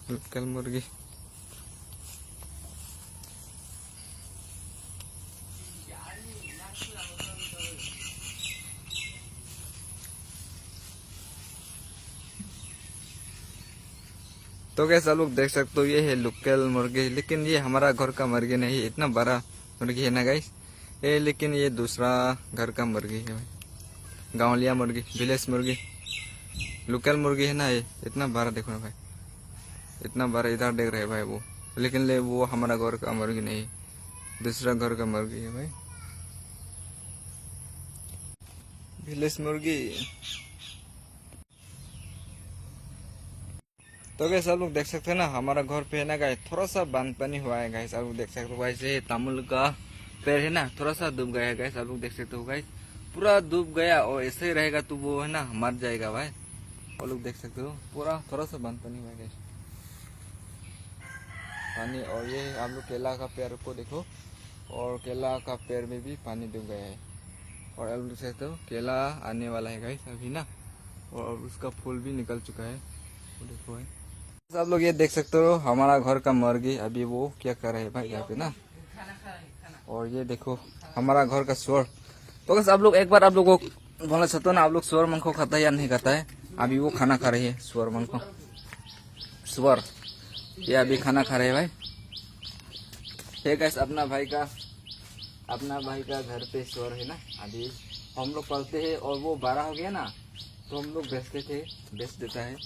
Local मुर्गी। तो कैसे लोग देख सकते हो, ये है लोकल मुर्गी, लेकिन ये हमारा घर का मुर्गी नहीं है। इतना बड़ा मुर्गी है ना गाइस ये, लेकिन ये दूसरा घर का मुर्गी है भाई, गांवलिया मुर्गी, विलेज मुर्गी। लोकल मुर्गी है ना ये, इतना बड़ा देखो ना भाई, इतना बड़ा इधर देख रहे भाई वो, लेकिन वो हमारा घर का मुर्गी नहीं है, दूसरा घर का मुर्गी है भाई, विलेज मुर्गी। तो गैस आप लोग देख सकते हैं ना, हमारा घर पे है ना गाइस थोड़ा सा बांध पानी हुआ है गाइस। आप लोग देख सकते हो वैसे तामुल का पेड़ है ना, थोड़ा सा डूब गया है गाइस। आप लोग देख सकते हो गाइस, पूरा डूब गया, और ऐसे ही रहेगा तो वो है ना मर जाएगा भाई। आप लोग देख सकते हो पूरा थोड़ा सा बांध पानी हुआ है गाइस, पानी। और ये आप लोग केला का पेड़ को देखो, और केला का पेड़ में भी पानी डूब गया है। और आप लोग देख सकते हो केला आने वाला है गाइस अभी ना, और उसका फूल भी निकल चुका है, वो देखो है। आप लोग ये देख सकते हो हमारा घर का मुर्गी अभी वो क्या कर रहे हैं भाई यहाँ पे ना। और ये देखो हमारा घर का सुअर। तो बस आप लोग एक बार आप लोग को बोलना चाहते हो ना, आप लोग सुअर मांस खाता है या नहीं खाता है। अभी वो खाना खा रही है सुअर मांस, सुअर ये अभी खाना खा रहे हैं भाई। ठीक है, अपना भाई का घर पे सुअर है ना, अभी हम लोग पालते हैं, और वो बड़ा हो गया ना तो हम लोग बेच देता है,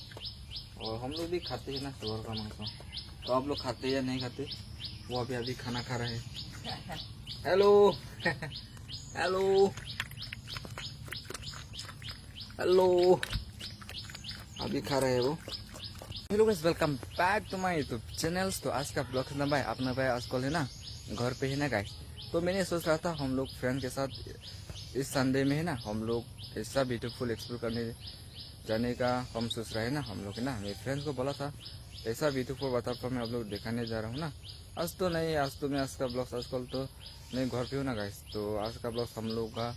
और हम लोग भी खाते हैं ना सुअर का मांस। तो आप लोग खाते हैं या नहीं खाते, वो अभी खाना खा रहे हैं। हेलो हेलो हेलो, अभी खा रहे हैं वो। Hello guys, welcome back to my YouTube channels. तो आज का ब्लॉग ना भाई, अपना भाई आजकल है ना घर पे है ना गाइस। तो मैंने सोच रहा था हम लोग फ्रेंड के साथ इस संडे में है ना हम लोग ऐसा ब्यूटीफुल एक्सप्लोर करने जाने का हम सोच रहे हैं ना। हम लोग है ना, मेरे फ्रेंड्स को बोला था ऐसा ब्यूटीफुल वातावरण में आप लोग दिखाने जा रहा हूँ ना। आज तो नहीं, आज तो मैं आज का ब्लॉग आजकल तो मैं घर पे हूँ ना गाइस। तो आज का ब्लॉग हम लोग का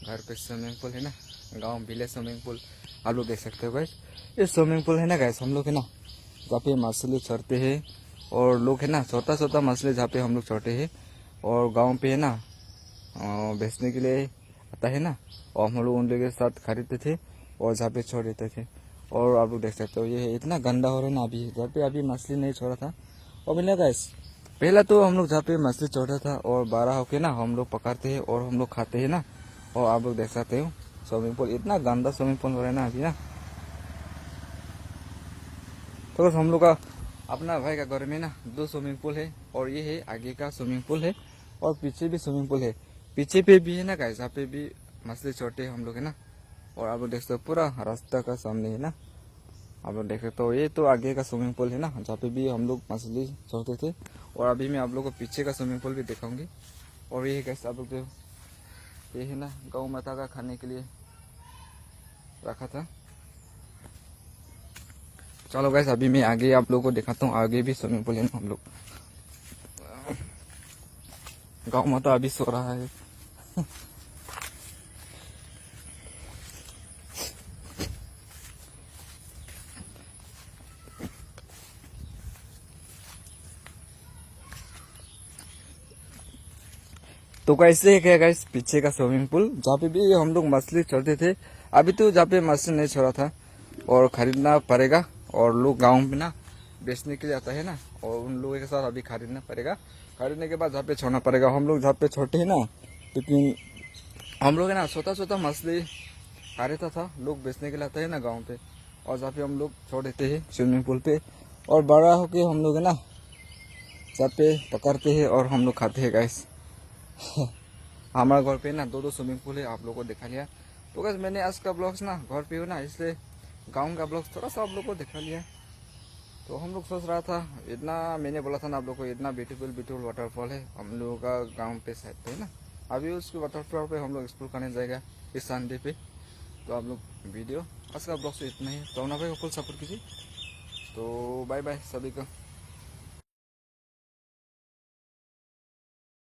घर पे स्विमिंग पूल है ना, गाँव विलेज स्विमिंग पूल आप लोग देख सकते हो गाइस। ये स्विमिंग पूल है ना गाइस, हम लोग है ना जहाँ पे मछली चढ़ते हैं, और लोग है ना छोटा छोटा मछली जहाँ पे हम लोग चढ़ते हैं, और गाँव पे है ना बेचने के लिए आता है ना, और हम लोग उन लोगों के साथ खरीदते थे और जहाँ पे छोड़ देते थे। और आप लोग देख सकते हो ये इतना गंदा हो रहा है ना अभी, जहाँ पे अभी मछली नहीं छोड़ा था। और मिला गाइस, पहला तो हम लोग जहाँ पे मछली छोड़ा था और बड़ा होके ना हम लोग पकड़ते हैं और हम लोग खाते हैं ना। और आप लोग देख सकते हो स्विमिंग पूल, इतना गंदा स्विमिंग पूल हो रहा है ना अभी ना। तो हम लोग का अपना भाई का घर में ना 2 स्विमिंग पूल है, और ये है आगे का स्विमिंग पूल है, और पीछे भी स्विमिंग पूल है। पीछे पे भी है ना गाइस, जहाँ पे भी मछली छोड़ते हैं हम लोग है ना। और आप लोग देख सकते हो पूरा रास्ता का सामने है ना, आप लोग देख सकते हो ये तो आगे का स्विमिंग पूल है ना, जहाँ पे भी हम लोग मछली छोड़ते थे। और अभी मैं आप लोग को पीछे का स्विमिंग पूल भी दिखाऊंगी। और ये कैसे आप लोग ये है ना गौ माता का खाने के लिए रखा था। चलो गैस, अभी मैं आगे आप लोगों को दिखाता हूँ, आगे भी स्विमिंग पूल है ना हम लोग। गौ माता अभी सो रहा है। तो कैसे है गाइस पीछे का स्विमिंग पूल, जहाँ पे भी हम लोग मछली छोड़ते थे। अभी तो जहाँ पे मछली नहीं छोड़ा था, और खरीदना पड़ेगा, और लोग गाँव में ना बेचने के लिए आता है ना, और उन लोगों के साथ अभी खरीदना पड़ेगा। खरीदने के बाद जहाँ पे छोड़ना पड़ेगा, हम लोग जहाँ पे छोटे हैं ना, लेकिन हम लोग है ना छोटा छोटा मछली खरीदता था, लोग बेचने के लिए आता है ना गाँव पे, और जहाँ पे हम लोग छोड़ देते हैं स्विमिंग पूल पे। और बड़ा होके हम लोग है ना जहाँ पे पकड़ते हैं और हम लोग खाते हैं गाइस। हमारा घर पे ना 2 स्विमिंग पूल है, आप लोगों को दिखा लिया। तो बस मैंने आज का ब्लॉग्स ना घर पे हो ना, इसलिए गांव का ब्लॉग्स थोड़ा सा आप लोगों को दिखा लिया। तो हम लोग सोच रहा था इतना, मैंने बोला था ना आप लोग को, इतना ब्यूटीफुल वाटरफॉल है हम लोगों का गांव पे साइड पे है ना। अभी उस वाटरफॉल पे हम लोग एक्सप्लोर करने जाएगा इस संडे पे। तो आप लोग वीडियो आज का ब्लॉग से इतना ही, तो ना भाई को फुल सपोर्ट कीजिए। तो बाय बाय सभी को।